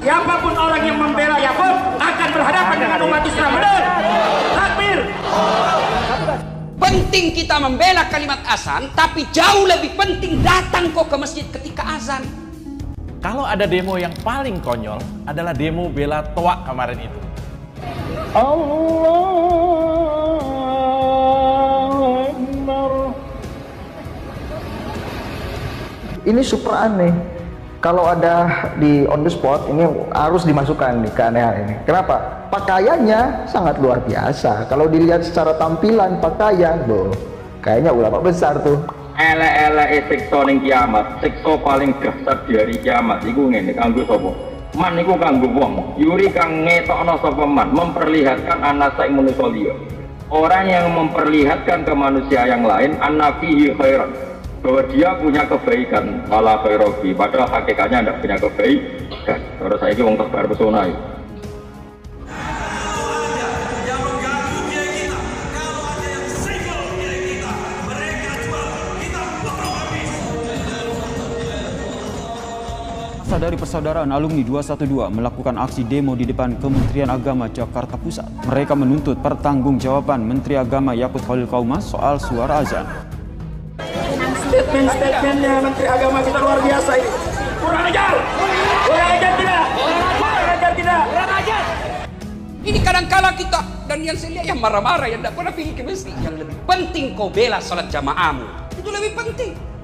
Siapapun orang yang membela Yakub akan berhadapan dengan umat Islam. Benar? Takbir. Penting kita membela kalimat azan, tapi jauh lebih penting datang kok ke masjid ketika azan. Kalau ada demo yang paling konyol adalah demo bela toa kemarin itu. Ini super aneh. Kalau ada di on the spot, ini harus dimasukkan nih keanehan ini. Kenapa? Pakaiannya sangat luar biasa. Kalau dilihat secara tampilan pakaian, kayaknya ulama besar tuh. Ele-ele siksa ning kiamat, siksa paling dahsyat di hari kiamat iku ngene, kanggo sapa? Man iku kanggo wong, yuri kang ngetokno sapa man, memperlihatkan anasa ing manusa liya. Orang yang memperlihatkan ke manusia yang lain annafihi khairan, bahwa dia punya kebaikan, wala khairobi, padahal hakikatnya tidak punya kebaikan. Terus saya ini wong tebar pesona itu. Dari persaudaraan alumni 212 melakukan aksi demo di depan Kementerian Agama Jakarta Pusat. Mereka menuntut pertanggungjawaban Menteri Agama Yakut Khalil Qaumas soal suara azan. Statement-statementnya Menteri Agama kita luar biasa ini. Kurang ajar! Kurang ajar tidak! Kurang ajar tidak! Kurang ajar! Ini kadang-kala kita, dan yang saya lihat yang marah-marah, yang tidak pernah pergi ke masjid. Yang lebih penting kau bela salat jamaahmu. Itu lebih penting.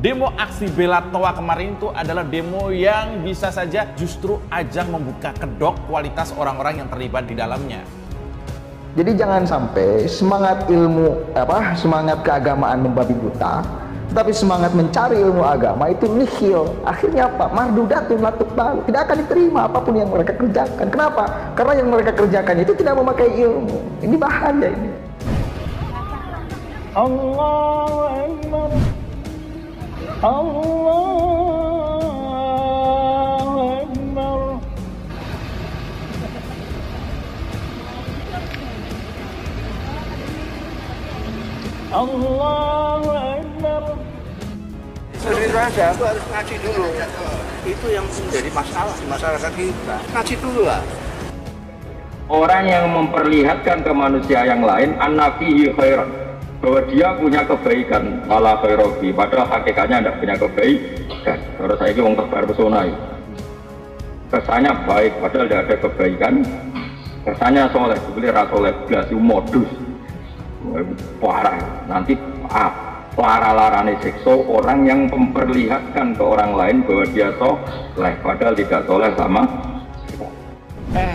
Demo aksi bela toa kemarin itu adalah demo yang bisa saja justru ajang membuka kedok kualitas orang-orang yang terlibat di dalamnya. Jadi jangan sampai semangat ilmu semangat keagamaan membabi buta, tapi semangat mencari ilmu agama itu nihil. Akhirnya apa? Mardudatun latukbal. Tidak akan diterima apapun yang mereka kerjakan. Kenapa? Karena yang mereka kerjakan itu tidak memakai ilmu. Ini bahaya ini. Allahu Akbar. Allahu Akbar. Allahu Akbar. Seluruh Indonesia itu harus ngaji dulu. Itu yang menjadi masalah di masyarakat kita. Ngaji dulu lah. Orang yang memperlihatkan ke manusia yang lain annafihi khairan, bahwa dia punya kebaikan, wala khairobi, padahal hakikatnya tidak punya kebaikan. Terus saya ini wong tebar pesona itu. Kesannya baik, padahal tidak ada kebaikan. Kesannya soleh, sebenarnya soleh, belas modus. Parah, nanti larane siksa orang yang memperlihatkan ke orang lain bahwa dia soleh, padahal tidak soleh sama.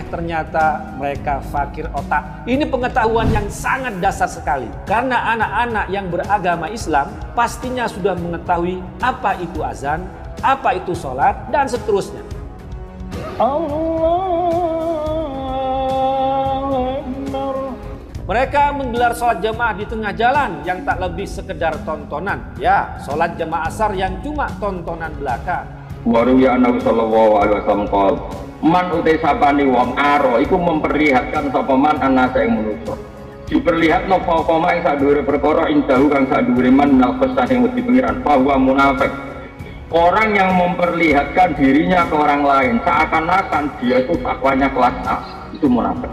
Ternyata mereka fakir otak. Ini pengetahuan yang sangat dasar sekali. Karena anak-anak yang beragama Islam pastinya sudah mengetahui apa itu azan, apa itu sholat, dan seterusnya. Mereka menggelar sholat jamaah di tengah jalan yang tak lebih sekedar tontonan. Ya, sholat jamaah asar yang cuma tontonan belaka. Waruya Nabi sallallahu alaihi wasallam qol, man utai sapani wong aro iku memperlihatkan sapa man anasa ing manusa. Diperlihatno apa-apa ing sadhuwure perkara indahu kang sadhuwure man minal khosah ing wedi pengiran, bahwa munafik. Orang yang memperlihatkan dirinya ke orang lain seakan-akan dia itu takwanya kelas A, itu munafik.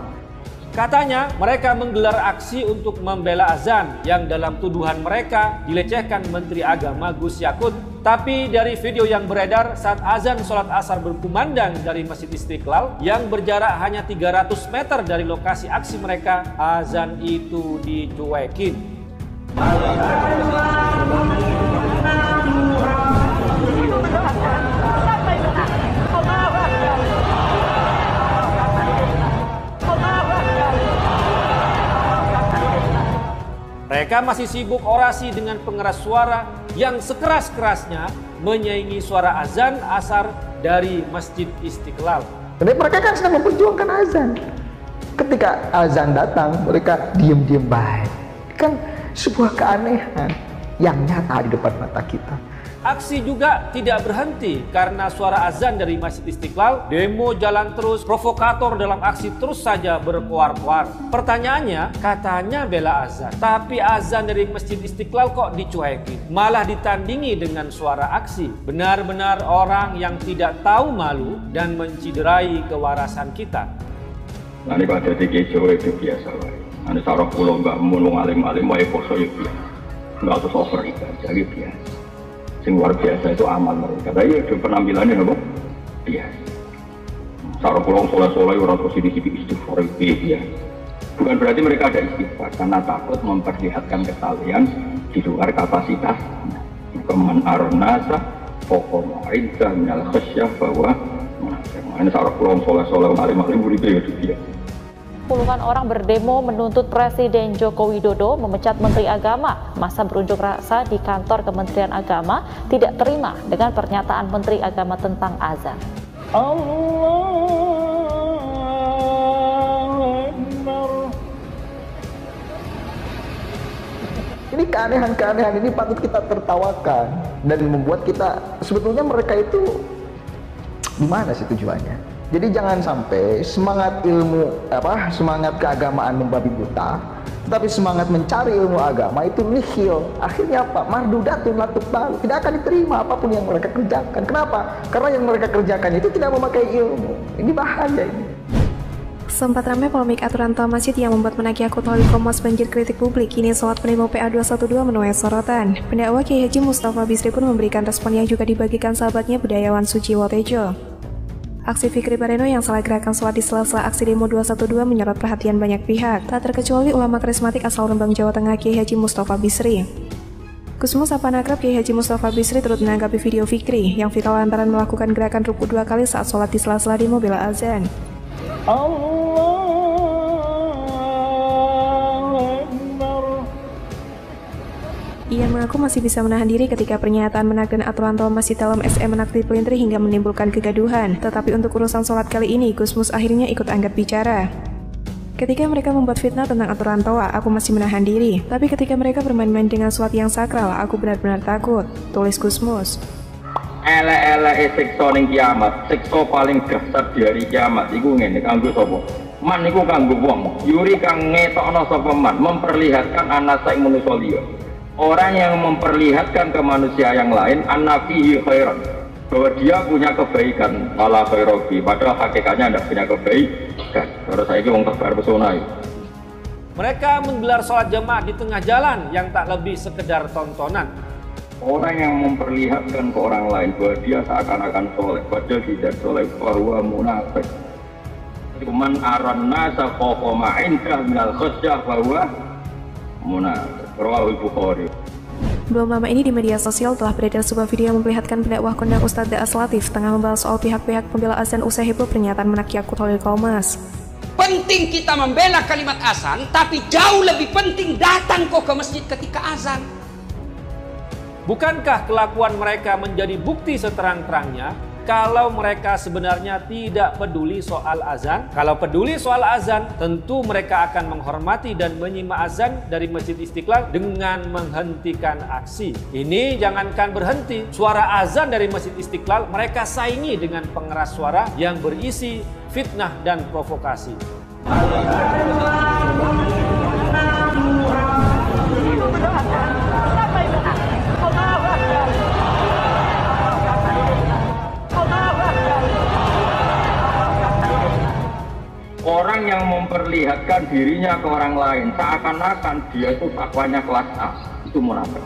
Katanya mereka menggelar aksi untuk membela azan yang dalam tuduhan mereka dilecehkan Menteri Agama Gus Yakut. Tapi dari video yang beredar saat azan sholat asar berkumandang dari Masjid Istiqlal yang berjarak hanya 300 meter dari lokasi aksi mereka, azan itu dicuekin. Mereka masih sibuk orasi dengan pengeras suara yang sekeras-kerasnya menyaingi suara azan asar dari Masjid Istiqlal. Jadi mereka kan sedang memperjuangkan azan. Ketika azan datang, mereka diam-diam baik. Kan sebuah keanehan yang nyata di depan mata kita. Aksi juga tidak berhenti karena suara azan dari Masjid Istiqlal, demo jalan terus, provokator dalam aksi terus saja berkoar-koar. Pertanyaannya, katanya bela azan, tapi azan dari Masjid Istiqlal kok dicuekin, malah ditandingi dengan suara aksi. Benar-benar orang yang tidak tahu malu dan menciderai kewarasan kita. Nah, ini pada Jawa itu biasa lah. Ini saraf pulau nggak mulung alim-alim, wae poso ya biasa. Nggak usah over ibadah, jadi biasa. Yang luar biasa itu amal mereka. Tapi ya penampilannya apa? Biasa. Saraf pulau soleh-soleh orang terus sini-sini istighfar ya. Bukan berarti mereka ada istighfar, karena takut memperlihatkan kesalahan di luar kapasitas. Keman arnasa, pokok ma'indah, minal khasyah, bahwa ini saraf pulau soleh-soleh, alim-alim, beribe ya. Puluhan orang berdemo menuntut Presiden Joko Widodo memecat Menteri Agama. Masa berunjuk rasa di kantor Kementerian Agama tidak terima dengan pernyataan Menteri Agama tentang azan. Ini keanehan-keanehan ini patut kita tertawakan dan membuat kita, sebetulnya mereka itu di mana sih tujuannya? Jadi jangan sampai semangat ilmu semangat keagamaan membabi buta, tetapi semangat mencari ilmu agama itu nihil. Akhirnya apa? Mardudatun latuk balu. Tidak akan diterima apapun yang mereka kerjakan. Kenapa? Karena yang mereka kerjakan itu tidak memakai ilmu. Ini bahaya ini. Sempat ramai polemik aturan toa masjid yang membuat menagih akun Khalil Qomas banjir kritik publik. Kini sholat pendemo PA212 menuai sorotan. Pendakwa Kiai Haji Mustafa Bisri pun memberikan respon yang juga dibagikan sahabatnya Budayawan Suciwo Tejo. Aksi Fikri Bareno yang salah gerakan sholat di sela-sela aksi demo 212 menyorot perhatian banyak pihak, tak terkecuali ulama karismatik asal Rembang, Jawa Tengah Kiai Haji Mustafa Bisri. Gusmus Apanakrab Kiai Haji Mustafa Bisri turut menanggapi video Fikri yang viral lantaran melakukan gerakan ruku 2 kali saat sholat di sela-sela demo bela azan. Ia mengaku masih bisa menahan diri ketika pernyataan menagih aturan toa masjid dalam SM menakdir pelintri hingga menimbulkan kegaduhan. Tetapi untuk urusan sholat kali ini, Gusmus akhirnya ikut angkat bicara. Ketika mereka membuat fitnah tentang aturan toa, aku masih menahan diri. Tapi ketika mereka bermain-main dengan sholat yang sakral, aku benar-benar takut, tulis Gusmus. Ele-ele siksa ning kiamat, siksa paling dahsyat di hari kiamat iku ngene, kanggo sapa? Man iku kanggo wong, yuri kang ngetokno sapa man, memperlihatkan anak saing manusa liya. Orang yang memperlihatkan ke manusia yang lain an-nafihi khairan, bahwa dia punya kebaikan, ala khairobi, padahal hakikatnya tidak punya kebaikan. Terus saya wong tebar pesona. Mereka menggelar sholat jamaah di tengah jalan yang tak lebih sekedar tontonan. Orang yang memperlihatkan ke orang lain bahwa dia seakan-akan soleh, padahal tidak soleh, bahwa munafik. Cuman aran nasa qawqa ma'indah minal khasyah, bahwa munafik. Rawahul Bukhari. Belum lama ini di media sosial telah beredar sebuah video yang memperlihatkan pendakwah kondang Ustadz Daas Latif tengah membahas soal pihak-pihak pembela azan usai heboh pernyataan menakih akun Khalil Qomas. Penting kita membela kalimat azan, tapi jauh lebih penting datang kok ke masjid ketika azan. Bukankah kelakuan mereka menjadi bukti seterang-terangnya kalau mereka sebenarnya tidak peduli soal azan? Kalau peduli soal azan, tentu mereka akan menghormati dan menyimak azan dari Masjid Istiqlal dengan menghentikan aksi. Ini jangankan berhenti, suara azan dari Masjid Istiqlal mereka saingi dengan pengeras suara yang berisi fitnah dan provokasi. Orang yang memperlihatkan dirinya ke orang lain seakan-akan dia itu takwanya kelas A, itu munafik.